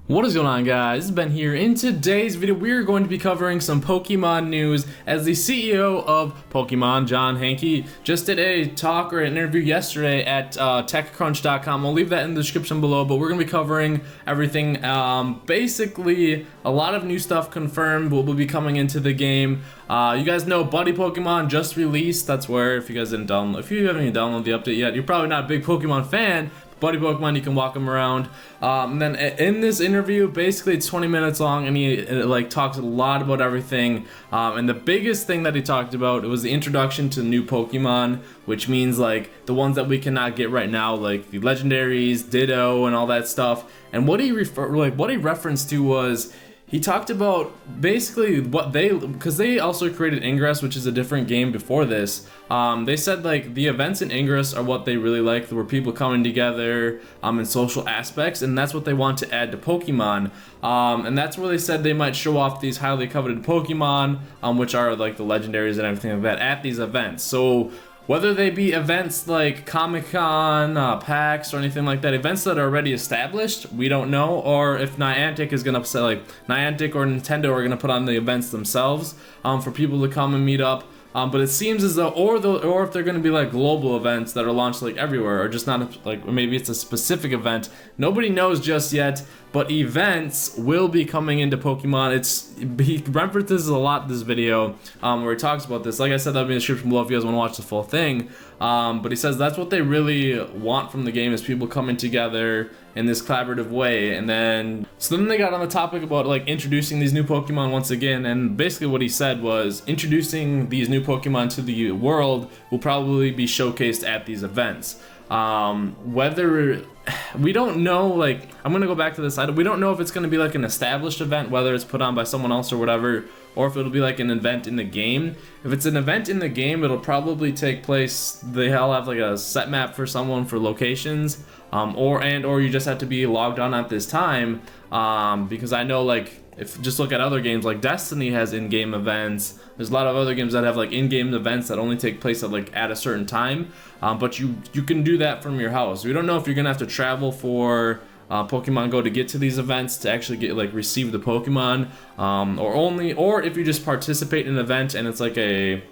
What is going on, guys? It's Ben here. In today's video, we're going to be covering some Pokemon news as the CEO of Pokemon, John Hanke, just did a talk or an interview yesterday at TechCrunch.com. I'll leave that in the description below, but we're going to be covering everything. Basically, a lot of new stuff confirmed will be coming into the game. You guys know Buddy Pokemon just released. That's where, if you haven't even downloaded the update yet, you're probably not a big Pokemon fan. Buddy Pokemon, you can walk him around. And then in this interview, basically it's 20 minutes long, and he talks a lot about everything. And the biggest thing that he talked about was the introduction to new Pokemon, which means like the ones that we cannot get right now, like the legendaries, Ditto, and all that stuff. And what he referenced to was, he talked about basically because they also created Ingress, which is a different game before this. They said like the events in Ingress are what they really like, where people coming together in social aspects, and that's what they want to add to Pokemon. And that's where they said they might show off these highly coveted Pokemon, which are like the legendaries and everything like that, at these events. So whether they be events like Comic-Con, PAX, or anything like that, events that are already established, we don't know, or if Niantic is gonna say, like Niantic or Nintendo are gonna put on the events themselves for people to come and meet up. But it seems as though, or if they're going to be like global events that are launched like everywhere, or just not like, or maybe it's a specific event. Nobody knows just yet, but events will be coming into Pokemon. He references a lot in this video where he talks about this. Like I said, that'll be in the description below if you guys want to watch the full thing. But he says that's what they really want from the game, is people coming together in this collaborative way. And then they got on the topic about like introducing these new Pokemon once again, and basically what he said was introducing these new Pokemon to the world will probably be showcased at these events. Whether we don't know, like I'm gonna go back to this side, we don't know if it's gonna be like an established event, whether it's put on by someone else or whatever, or if it'll be like an event in the game. If it's an event in the game, it'll probably take place, they'll have like a set map for someone for locations, or you just have to be logged on at this time, because I know, like, if just look at other games, like Destiny has in-game events. There's a lot of other games that have like in-game events that only take place at a certain time, but you can do that from your house. We don't know if you're gonna have to travel for Pokemon Go to get to these events to actually receive the Pokemon, or if you just participate in an event and it's like a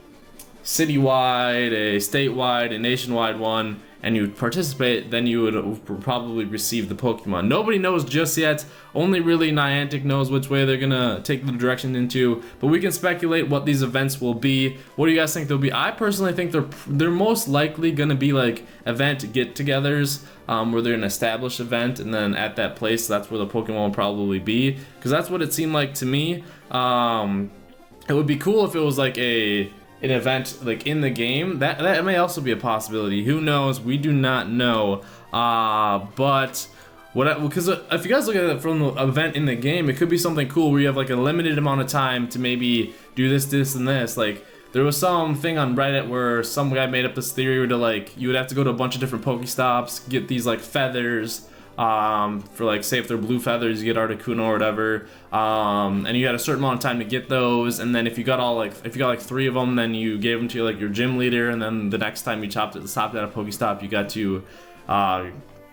citywide, a statewide, a nationwide one, and you participate, then you would probably receive the Pokemon. Nobody knows just yet. Only really Niantic knows which way they're gonna take the direction into, but we can speculate what these events will be. What do you guys think they'll be? I personally think they're most likely gonna be like event get-togethers, where they're an established event, and then at that place, that's where the Pokemon will probably be, because that's what it seemed like to me. It would be cool if it was like an event like in the game. That may also be a possibility. Who knows? We do not know. But because if you guys look at it from the event in the game, it could be something cool where you have like a limited amount of time to maybe do this, and this. Like there was some thing on Reddit where some guy made up this theory where you would have to go to a bunch of different Pokestops, get these like feathers. For like, say if they're blue feathers, you get Articuno or whatever, and you had a certain amount of time to get those, and then if you got like 3 of them, then you gave them to like your gym leader, and then the next time you stopped at a Pokestop, you got to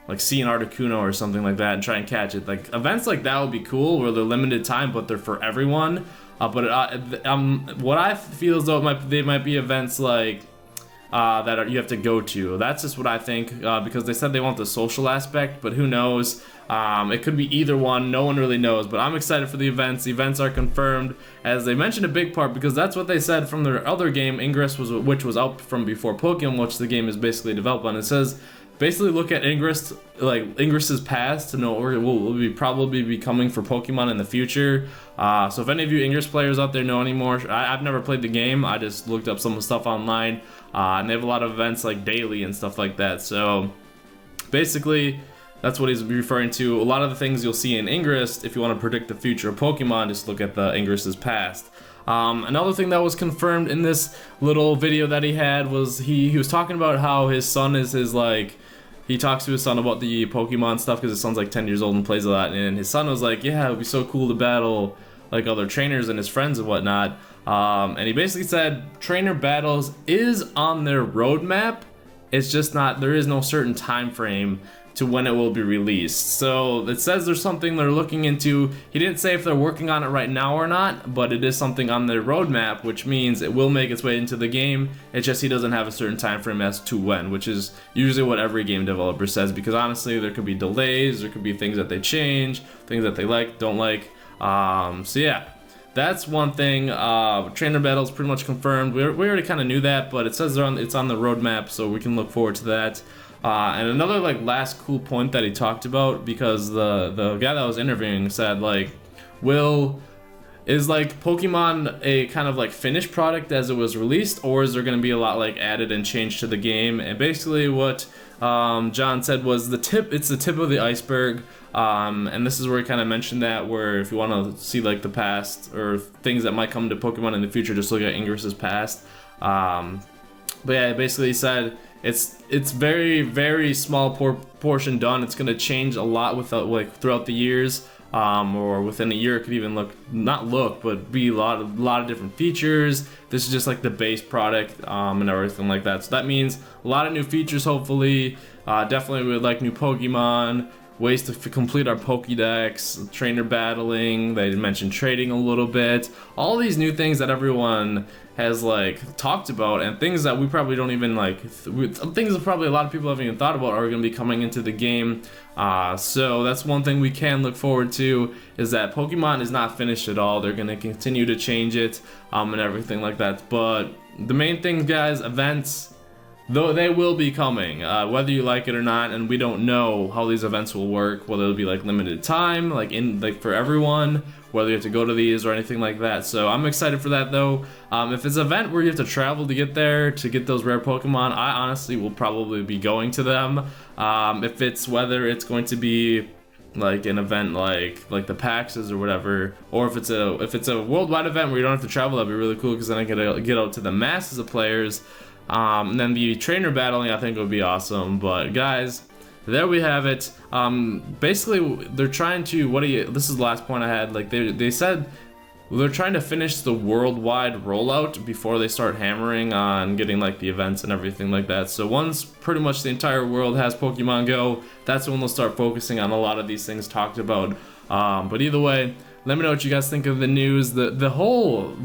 like see an Articuno or something like that and try and catch it. Like events like that would be cool where they're limited time, but they're for everyone. What I feel as though they might be events like you have to go to. That's just what I think, because they said they want the social aspect, but who knows? It could be either one. No one really knows, but I'm excited for the events. The events are confirmed, as they mentioned a big part, because that's what they said from their other game, Ingress, which was out from before Pokemon, which the game is basically developed on. It says basically look at Ingress, like Ingress's past, to know where will probably be coming for Pokemon in the future. So if any of you Ingress players out there know anymore, I've never played the game. I just looked up some of the stuff online, and they have a lot of events like daily and stuff like that. So basically, that's what he's referring to. A lot of the things you'll see in Ingress, if you want to predict the future of Pokemon, just look at the Ingress's past. Another thing that was confirmed in this little video that he had was he was talking about how his son is he talks to his son about the Pokemon stuff, because his son's like 10 years old and plays a lot, and his son was like, yeah, it would be so cool to battle like other trainers and his friends and whatnot. And he basically said trainer battles is on their roadmap, It's just not, there is no certain time frame to when it will be released. So it says there's something they're looking into. He didn't say if they're working on it right now or not, but it is something on their roadmap, which means it will make its way into the game. It's just he doesn't have a certain time frame as to when, which is usually what every game developer says, because honestly there could be delays, there could be things that they change, things that they like, don't like. So yeah, that's one thing. Trainer battles pretty much confirmed. We already kind of knew that, but it says it's on the roadmap, so we can look forward to that. And another like last cool point that he talked about, because the guy that was interviewing said like, is like Pokemon a kind of like finished product as it was released, or is there going to be a lot like added and changed to the game? And basically what John said was it's the tip of the iceberg. And this is where he kind of mentioned that, where if you want to see like the past or things that might come to Pokemon in the future, just look at Ingris's past. But yeah, basically he said it's very, very small portion done. It's going to change a lot throughout the years, or within a year. It could even but be a lot of different features. This is just like the base product, and everything like that. So that means a lot of new features, hopefully. Definitely we would like new Pokemon, ways to complete our Pokédex, trainer battling. They mentioned trading a little bit. All these new things that everyone has like talked about, and things that we probably don't even like, things that probably a lot of people haven't even thought about are going to be coming into the game. So that's one thing we can look forward to, is that Pokemon is not finished at all. They're going to continue to change it, and everything like that. But the main thing, guys, events, though they will be coming, whether you like it or not, and we don't know how these events will work, whether it'll be like limited time, like for everyone, whether you have to go to these or anything like that. So I'm excited for that though. If it's an event where you have to travel to get there to get those rare Pokemon, I honestly will probably be going to them. Whether it's going to be like an event like the PAXs or whatever, or if it's a worldwide event where you don't have to travel, that'd be really cool, because then I can get out to the masses of players. And then the trainer battling, I think, would be awesome. But guys, there we have it. Basically, they're trying to, this is the last point I had. Like they said they're trying to finish the worldwide rollout before they start hammering on getting like the events and everything like that. So once pretty much the entire world has Pokemon Go, that's when they'll start focusing on a lot of these things talked about. But either way, let me know what you guys think of the news. The whole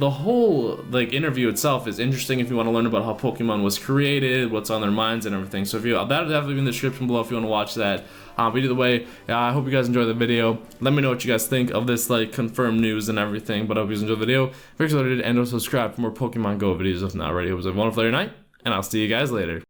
like interview itself is interesting if you want to learn about how Pokemon was created, what's on their minds and everything. So that'll definitely be in the description below if you want to watch that. But either way, I hope you guys enjoy the video. Let me know what you guys think of this like confirmed news and everything. But I hope you guys enjoyed the video. Make sure to subscribe for more Pokemon Go videos if not already. Hope you have a wonderful night, and I'll see you guys later.